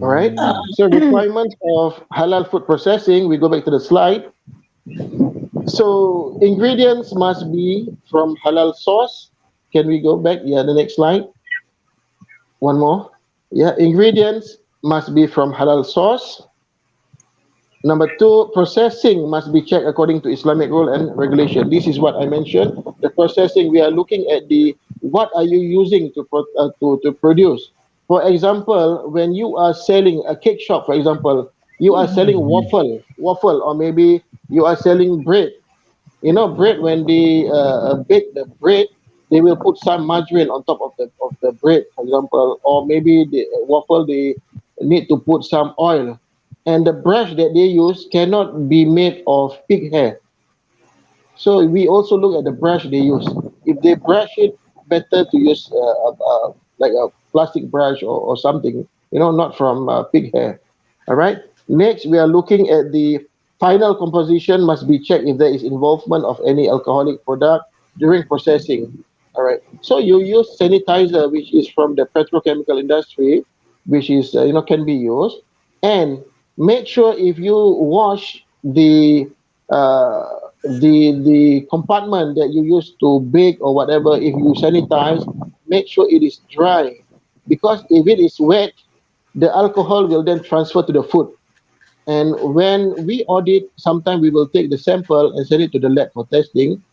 All right. Uh, So requirements of halal food processing. We go back to the slide. So ingredients must be from halal source. Can we go back? Yeah, the next slide. One more. Yeah, ingredients must be from halal source. Number two, processing must be checked according to Islamic rule and regulation. This is what I mentioned. The processing, we are looking at the what are you using to produce. For example, when you are selling a cake shop, for example, you are selling waffle, or maybe you are selling bread. Bread when they bake the bread, they will put some margarine on top of the bread, for example, or maybe the waffle they need to put some oil, and the brush that they use cannot be made of pig hair. So we also look at the brush they use. If they brush it, better to use like a plastic brush or something, not from pig hair. All right. Next, we are looking at the final composition must be checked if there is involvement of any alcoholic product during processing. All right. So you use sanitizer, which is from the petrochemical industry, which is can be used, and make sure if you wash uh, the compartment that you use to bake or whatever, if you sanitize, make sure it is dry, because if it is wet, the alcohol will then transfer to the food. And when we audit, sometimes we will take the sample and send it to the lab for testing.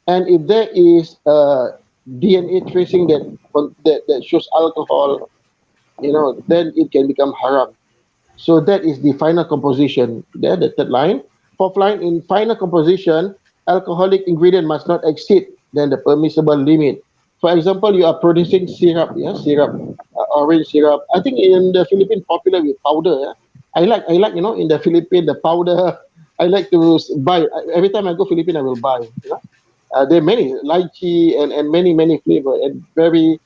And if there is DNA tracing that shows alcohol, then it can become haram. So that is the final composition. There, the third line. Fourth line, in final composition, alcoholic ingredient must not exceed then the permissible limit. For example, you are producing syrup, syrup, orange syrup. I think in the Philippines popular with powder. Yeah? I like, in the Philippines the powder. I like to buy every time I go Philippines. I will buy. There are many lychee and many flavor and very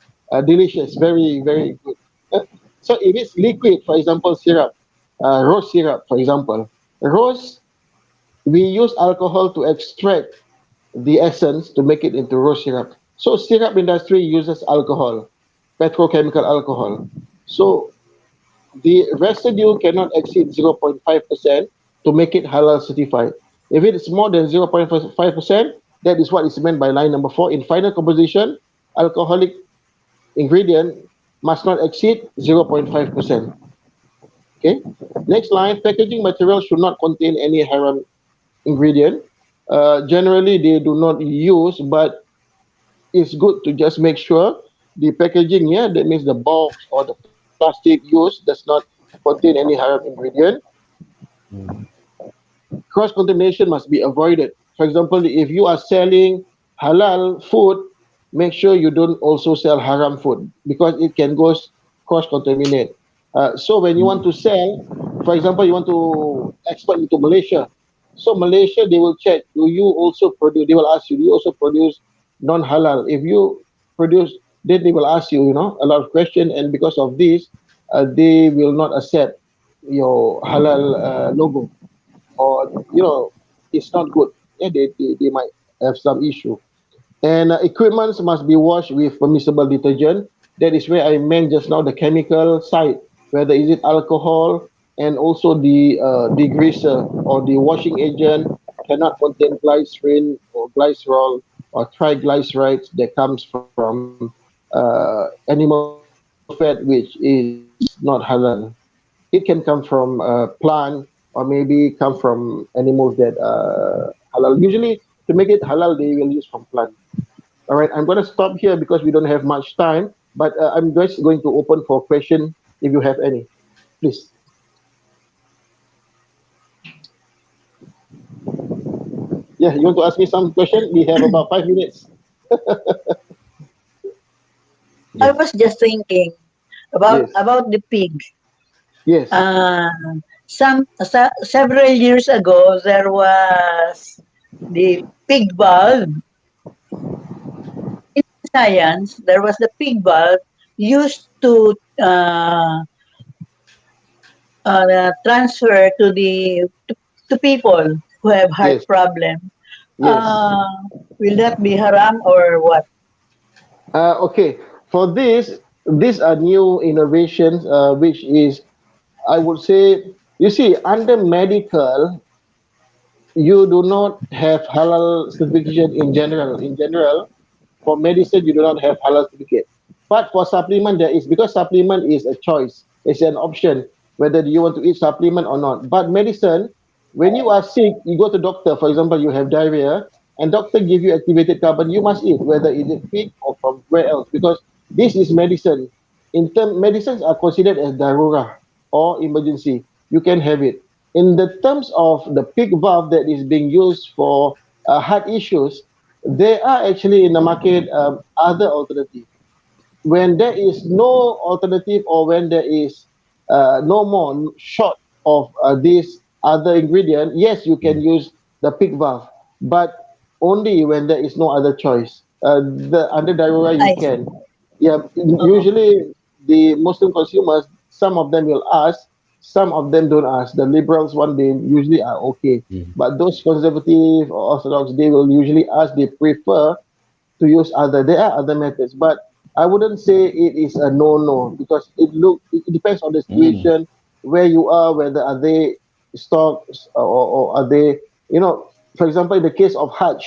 delicious, very good. So if it's liquid, for example, syrup, rose syrup, for example, rose, we use alcohol to extract the essence to make it into rose syrup. So syrup industry uses alcohol, petrochemical alcohol. So the residue cannot exceed 0.5% to make it halal certified. If it is more than 0.5%, that is what is meant by line number 4. In final composition, alcoholic ingredient must not exceed 0.5%. Okay. Next line, packaging material should not contain any haram ingredient. Generally, they do not use, but it's good to just make sure the packaging, yeah, that means the box or the plastic used does not contain any haram ingredient. Cross contamination must be avoided. For example, if you are selling halal food, make sure you don't also sell haram food, because it can go cross contaminate. So when you want to sell, for example, you want to export into Malaysia. So Malaysia, they will check, do you also produce, they will ask you, do you also produce non halal? If you produce, then they will ask you, a lot of questions, and because of this, they will not accept your halal logo, or it's not good. Yeah, they might have some issue. And equipments must be washed with permissible detergent. That is where I meant just now the chemical side, whether is it alcohol, and also the degreaser or the washing agent cannot contain glycerin or glycerol or triglycerides that comes from animal fat, which is not halal. It can come from plant, or maybe come from animals that halal. Usually, to make it halal, they will use from plant. All right, I'm going to stop here because we don't have much time, but I'm just going to open for question if you have any. Please. Yeah, you want to ask me some question? We have about 5 minutes. I Yeah. was just thinking about Yes. the pig. Yes. Uh, several years ago, there was the pig bulb. In science, there was the pig bulb used to transfer to people who have heart Yes. problem. Yes. Will that be haram or what? Okay. For this, these are new innovations, which is, I would say, you see, under medical, you do not have halal certification in general. In general, for medicine, you do not have halal certificate. But for supplement, there is, because supplement is a choice. It's an option whether you want to eat supplement or not. But medicine, when you are sick, you go to doctor. For example, you have diarrhea, and doctor give you activated carbon. You must eat, whether it is pig or from where else, because this is medicine. In term, medicines are considered as darura or emergency. You can have it. In the terms of the pig valve that is being used for heart issues, there are actually in the market other alternatives. When there is no alternative, or when there is no more short of this other ingredient, yes, you can use the pig valve. But only when there is no other choice. The under darura you I can. Yeah, oh, usually the Muslim consumers, some of them will ask, some of them don't ask. The liberals one they usually are okay, Mm. but those conservative or orthodox they will usually ask. They prefer to use other. There are other methods, but I wouldn't say it is a no because it depends on the Mm. situation where you are, whether are they stocks or are they, for example, in the case of Hajj,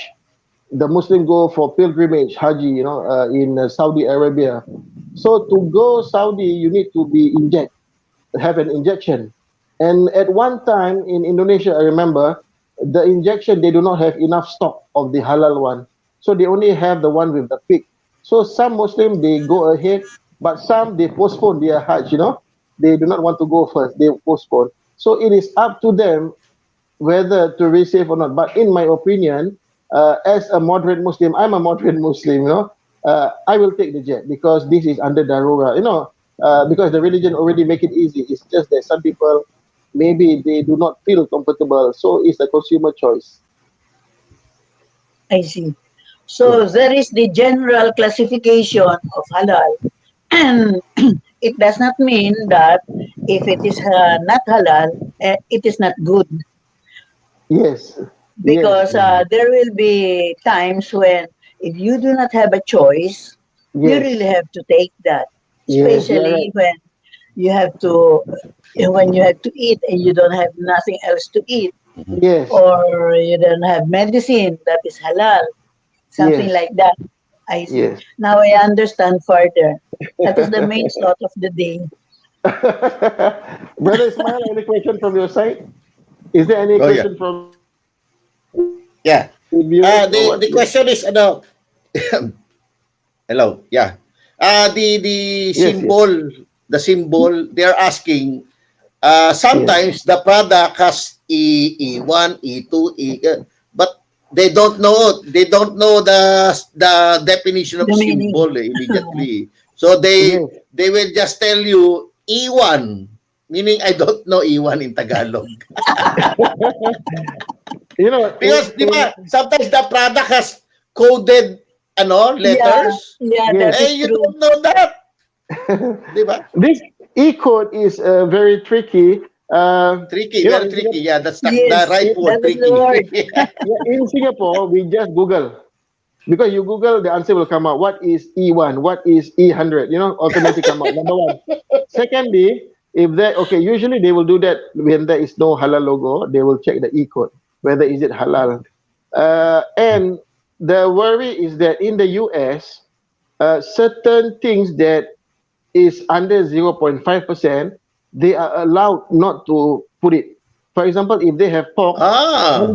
the Muslim go for pilgrimage, Haji, in Saudi Arabia. So to go Saudi, you need to have an injection. And at one time in Indonesia, I remember the injection they do not have enough stock of the halal one, so they only have the one with the pig. So some Muslim they go ahead, but some they postpone their Hajj. They do not want to go first. They postpone. So it is up to them whether to receive or not. But in my opinion, as a moderate Muslim, I'm a moderate Muslim, I will take the jet because this is under Darura, because the religion already make it easy. It's just that some people, maybe they do not feel comfortable. So it's a consumer choice. I see. Yeah. So there is the general classification of halal, and it does not mean that if it is not halal, it is not good, Yes. Yes. because there will be times when if you do not have a choice, you really Yes. have to take that, Yes. You are especially right. you have to when you have to eat and you don't have nothing else to eat, Yes. or you don't have medicine that is halal, something Yes. like that. I see. Yes. Now I understand further. That is the main thought of the day. Brother Ismail, any question from your side? Is there any Oh yeah, question from yeah. viewers or what? The Yeah. question is ano, hello, yeah. The Yes, yes, symbol they're asking. yes. Sometimes the product has E1, E2, but they don't know the definition of The meaning. symbol immediately. So Yes. they will just tell you E1, meaning I don't know E1 in Tagalog. In, Because di ba, sometimes the product has coded Yeah, letters. yeah, that yes. is Eh, you true. don't know that, di ba? This e-code is very tricky. Tricky, very In tricky. Singapore, Yeah, that's the Yes, right that word, is the tricky. word. yeah, in Singapore, we just Google because you Google, the answer will come out. What is E1? What is E100? Automatic come out. Number one. Secondly, if they okay, usually they will do that when there is no halal logo. They will check the e-code whether is it halal. And the worry is that in the US, certain things that is under 0.5%, they are allowed not to put it. For example, if they have pork Ah,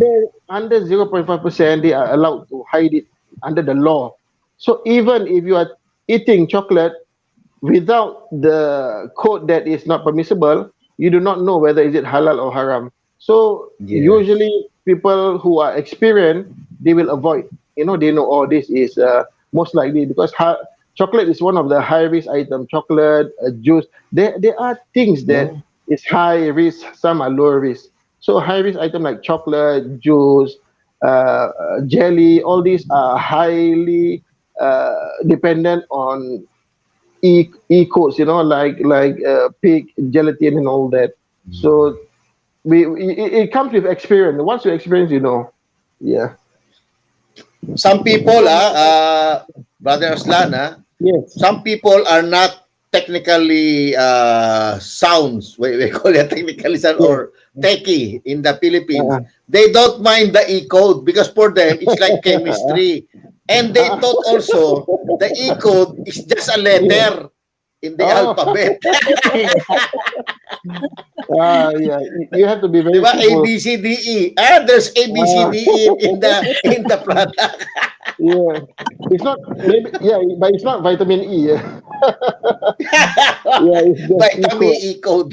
under 0.5%, they are allowed to hide it under the law. So even if you are eating chocolate without the code that is not permissible, you do not know whether is it halal or haram. So yes. usually people who are experienced, they will avoid. They know, oh, this is most likely because chocolate is one of the high risk items. Chocolate, juice. There are things that No. is high risk. Some are low risk. So high risk item like chocolate, juice, jelly, all these are highly dependent on codes, like pig gelatin and all that. So it comes with experience. Once you experience, yeah. Some people, Brother Aslan, Yes. some people are not technically sounds. We call it technically sound Yes. or techie in the Philippines. Uh, They don't mind the E code because for them it's like chemistry, and they uh, thought also the E code is just a yeah. letter in the Oh, alphabet. yeah. You have to be Di very ba? A, careful. B, C, D, E. There's A, B, C, Uh, D, E in the product. yeah. It's not maybe yeah, but it's not vitamin E. Yeah, yeah it's just E Vitamin code. E code.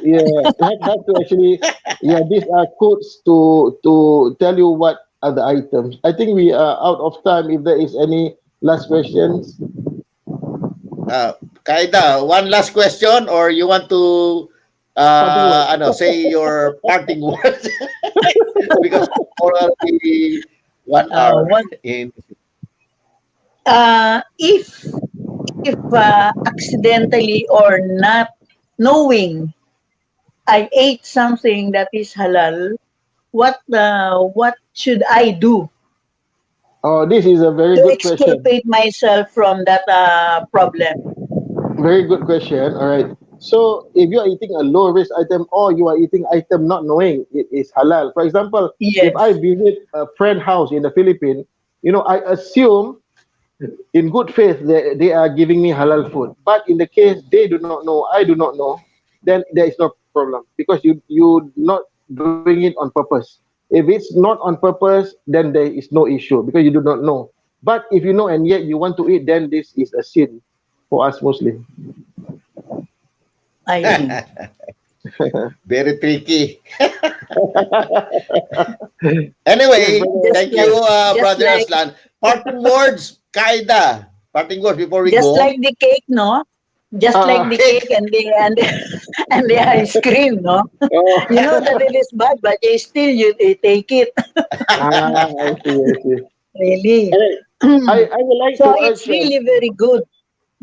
Yeah, have to actually, yeah, these are codes to tell you what are the items. I think we are out of time. If there is any last questions, Kaida, one last question or you want to parting word. say your parting words because already 1 hour What in. if accidentally or not knowing I ate something that is halal, what should I do Oh, this is a very to good question. exculpate myself from that problem? Very good question. All right. So if you are eating a low risk item or you are eating item not knowing it is halal, for example, if I Yes, visit a friend house in the Philippines, I assume in good faith they are giving me halal food. But in the case they do not know, I do not know, then there is no problem because you not doing it on purpose. If it's not on purpose, then there is no issue because you do not know. But if you know and yet you want to eat, then this is a sin for us Muslims. I see. Very tricky. Yes, Anyway, brother. Just thank you, like just Brother like Aslan. Parting words, Kaida. Parting words before we just go. like the cake, no? Just like the Cake. cake and and the ice cream, no? You know that Oh, it is bad, but you take it. I see, I see. Really. Alright, I would like So to it's urge. really very good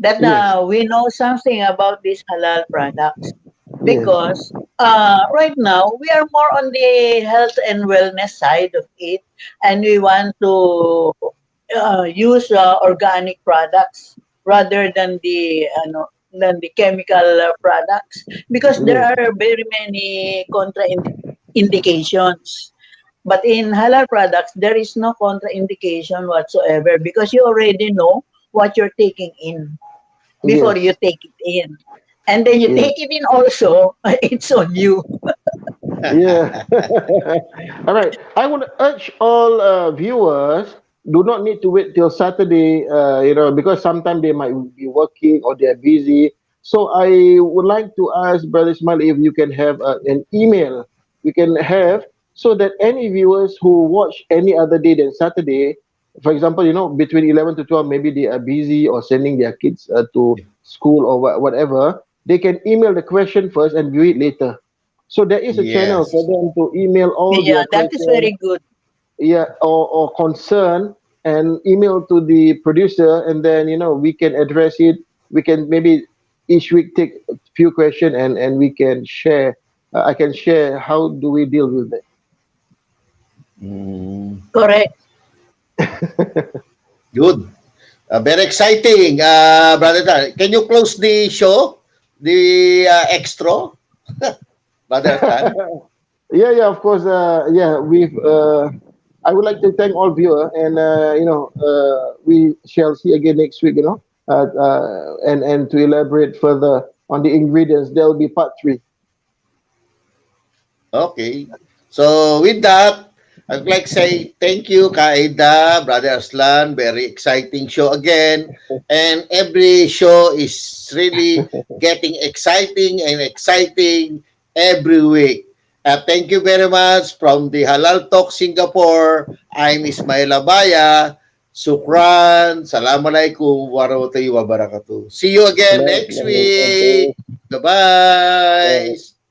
that Yes, we know something about these halal products yes, because right now we are more on the health and wellness side of it, and we want to use organic products rather than the chemical products because there yes, are very many indications. But in halal products, there is no contraindication whatsoever because you already know what you're taking in before you yes, take it in. And then you yes. take it in also, it's on you. Yeah. All right. I want to urge all viewers do not need to wait till Saturday, because sometimes they might be working or they're busy. So I would like to ask Brother Ismail if you can have an email we can have so that any viewers who watch any other day than Saturday, for example, between 11 to 12, maybe they are busy or sending their kids to school or whatever, they can email the question first and view it later. So there is a channel for Yes. them to email all Yeah, their that is questions, very good. yeah, or concern, and email to the producer, and then we can address it. We can maybe each week take a few questions, and we can share. I can share how do we deal with Mm, Correct. it. good. Very exciting, Brother Tan. Can you close the show? The extra, Brother Tan? Yeah, yeah, of course. Yeah, we've. I would like to thank all viewer, and we shall see again next week. And to elaborate further on the ingredients, there will be part three. Okay. So with that, I'd like to say thank you, Kaida, Brother Aslan. Very exciting show again. And every show is really getting exciting every week. Thank you very much from the Halal Talk Singapore. I'm Ismail Abaya. Sukran. Assalamualaikum warahmatullahi wabarakatuh. See you again Salam, next salam, week. salam. Bye-bye.